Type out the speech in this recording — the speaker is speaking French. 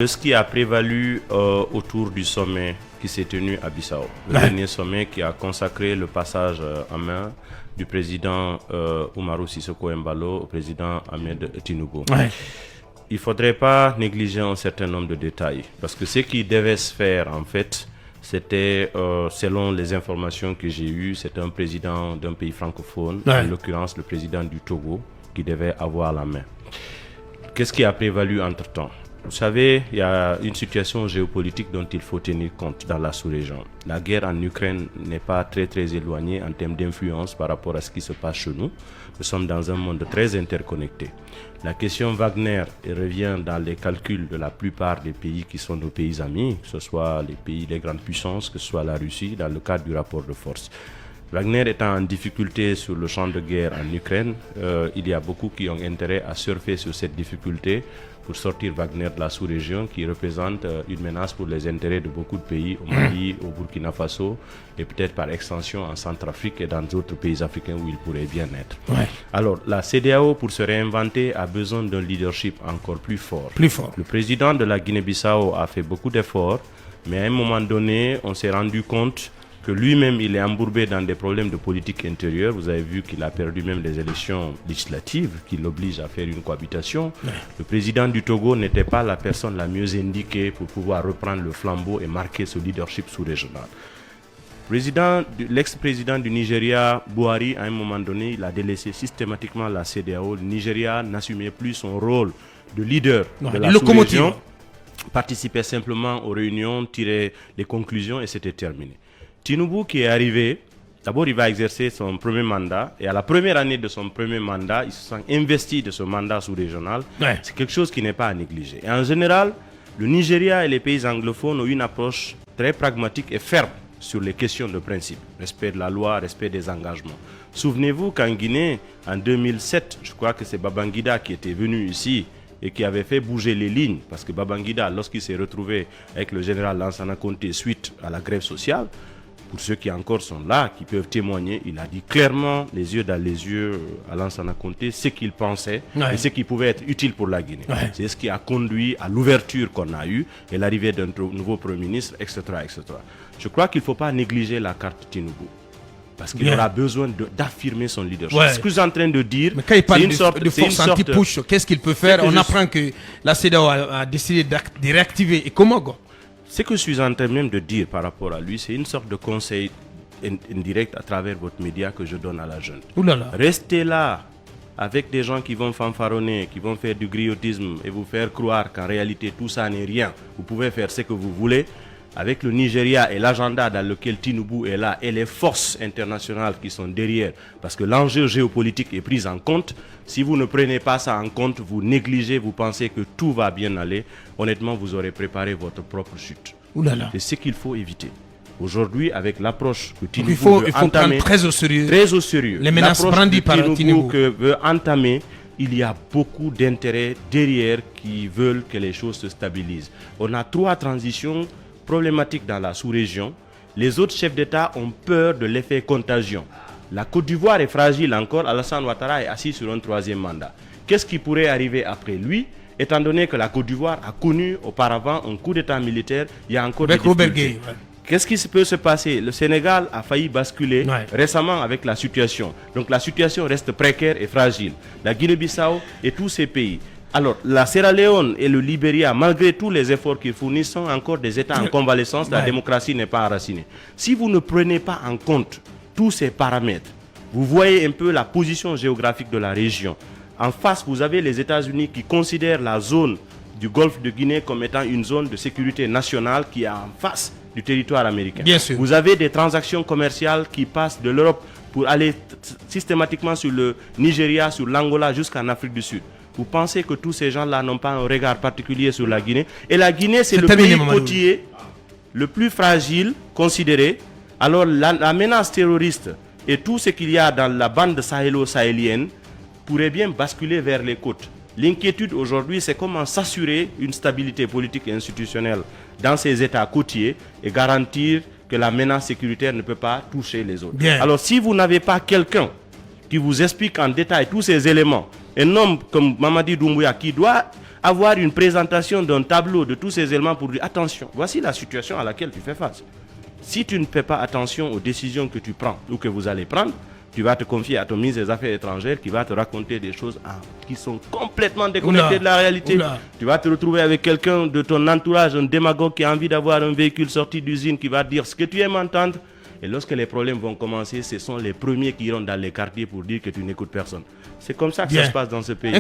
De ce qui a prévalu autour du sommet qui s'est tenu à Bissau, le dernier sommet qui a consacré le passage en main du président Umaru Sissoco Embalo au président Ahmed Tinubu. Il ne faudrait pas négliger un certain nombre de détails, parce que ce qui devait se faire en fait, c'était, selon les informations que j'ai eues, c'était un président d'un pays francophone, en l'occurrence le président du Togo, qui devait avoir la main. Qu'est-ce qui a prévalu entre-temps? Vous savez, il y a une situation géopolitique dont il faut tenir compte dans la sous-région. La guerre en Ukraine n'est pas très éloignée en termes d'influence par rapport à ce qui se passe chez nous. Nous sommes dans un monde très interconnecté. La question Wagner revient dans les calculs de la plupart des pays qui sont nos pays amis, que ce soit les pays des grandes puissances, que ce soit la Russie, dans le cadre du rapport de force. Wagner étant en difficulté sur le champ de guerre en Ukraine, il y a beaucoup qui ont intérêt à surfer sur cette difficulté pour sortir Wagner de la sous-région qui représente une menace pour les intérêts de beaucoup de pays, au Mali, au Burkina Faso et peut-être par extension en Centrafrique et dans d'autres pays africains où il pourrait bien être. Alors, la CEDEAO, pour se réinventer, a besoin d'un leadership encore plus fort. Le président de la Guinée-Bissau a fait beaucoup d'efforts, mais à un moment donné, on s'est rendu compte que lui-même, il est embourbé dans des problèmes de politique intérieure. Vous avez vu qu'il a perdu même les élections législatives qui l'obligent à faire une cohabitation. Le président du Togo n'était pas la personne la mieux indiquée pour pouvoir reprendre le flambeau et marquer ce leadership sous-régional. L'ex-président du Nigeria, Buhari, à un moment donné, il a délaissé systématiquement la CEDEAO. Le Nigeria n'assumait plus son rôle de leader de la sous-région, participait simplement aux réunions, tirait les conclusions et c'était terminé. Tinubu qui est arrivé, d'abord il va exercer son premier mandat et à la première année de son premier mandat, il se sent investi de ce mandat sous-régional. C'est quelque chose qui n'est pas à négliger. Et en général, le Nigeria et les pays anglophones ont une approche très pragmatique et ferme sur les questions de principe. Respect de la loi, respect des engagements. Souvenez-vous qu'en Guinée, en 2007, je crois que c'est Babangida qui était venu ici et qui avait fait bouger les lignes, parce que Babangida, lorsqu'il s'est retrouvé avec le général Lansana Conté suite à la grève sociale, pour ceux qui encore sont là, qui peuvent témoigner, il a dit clairement, les yeux dans les yeux à Lansana Conté, ce qu'il pensait et ce qui pouvait être utile pour la Guinée. C'est ce qui a conduit à l'ouverture qu'on a eue et l'arrivée d'un nouveau Premier ministre, etc. etc. Je crois qu'il ne faut pas négliger la carte Tinubu, parce qu'il aura besoin d'affirmer son leadership. Ce que je suis en train de dire, mais quand il parle de force anti-push, qu'est-ce qu'il peut faire? On apprend que la CEDEAO a décidé de réactiver. Et comment Ce que je suis en train même de dire par rapport à lui, c'est une sorte de conseil indirect à travers votre média que je donne à la jeune. Restez là avec des gens qui vont fanfaronner, qui vont faire du griotisme et vous faire croire qu'en réalité tout ça n'est rien. Vous pouvez faire ce que vous voulez. Avec le Nigeria et l'agenda dans lequel Tinubu est là et les forces internationales qui sont derrière, parce que l'enjeu géopolitique est pris en compte. Si vous ne prenez pas ça en compte, vous négligez, vous pensez que tout va bien aller, honnêtement, vous aurez préparé votre propre chute. C'est ce qu'il faut éviter. Aujourd'hui, avec l'approche que Tinubu veut entamer, très au sérieux les menaces brandies par Tinubu que veut entamer, il y a beaucoup d'intérêts derrière qui veulent que les choses se stabilisent. On a 3 transitions problématiques dans la sous-région. Les autres chefs d'État ont peur de l'effet contagion. La Côte d'Ivoire est fragile encore. Alassane Ouattara est assis sur un 3e mandat. Qu'est-ce qui pourrait arriver après lui, étant donné que la Côte d'Ivoire a connu auparavant un coup d'État militaire? Il y a encore des difficultés. Qu'est-ce qui peut se passer? Le Sénégal a failli basculer récemment avec la situation. Donc la situation reste précaire et fragile. La Guinée-Bissau et tous ces pays. Alors, la Sierra Leone et le Libéria, malgré tous les efforts qu'ils fournissent, sont encore des États en convalescence. La démocratie n'est pas enracinée. Si vous ne prenez pas en compte tous ces paramètres, vous voyez un peu la position géographique de la région. En face, vous avez les États-Unis qui considèrent la zone du Golfe de Guinée comme étant une zone de sécurité nationale qui est en face du territoire américain. Vous avez des transactions commerciales qui passent de l'Europe pour aller systématiquement sur le Nigeria, sur l'Angola, jusqu'en Afrique du Sud. Vous pensez que tous ces gens-là n'ont pas un regard particulier sur la Guinée? Et la Guinée, c'est le pays côtier le plus fragile considéré. Alors la menace terroriste et tout ce qu'il y a dans la bande sahélo-sahélienne pourrait bien basculer vers les côtes. L'inquiétude aujourd'hui, c'est comment s'assurer une stabilité politique et institutionnelle dans ces États côtiers et garantir que la menace sécuritaire ne peut pas toucher les autres. Alors si vous n'avez pas quelqu'un qui vous explique en détail tous ces éléments, un homme comme Mamadi Doumbouya qui doit avoir une présentation d'un tableau de tous ces éléments pour dire attention, voici la situation à laquelle tu fais face. Si tu ne fais pas attention aux décisions que tu prends ou que vous allez prendre, tu vas te confier à ton ministre des Affaires étrangères qui va te raconter des choses qui sont complètement déconnectées de la réalité. Tu vas te retrouver avec quelqu'un de ton entourage, un démagogue qui a envie d'avoir un véhicule sorti d'usine qui va te dire ce que tu aimes entendre. Et lorsque les problèmes vont commencer, ce sont les premiers qui iront dans les quartiers pour dire que tu n'écoutes personne. C'est comme ça que ça se passe dans ce pays.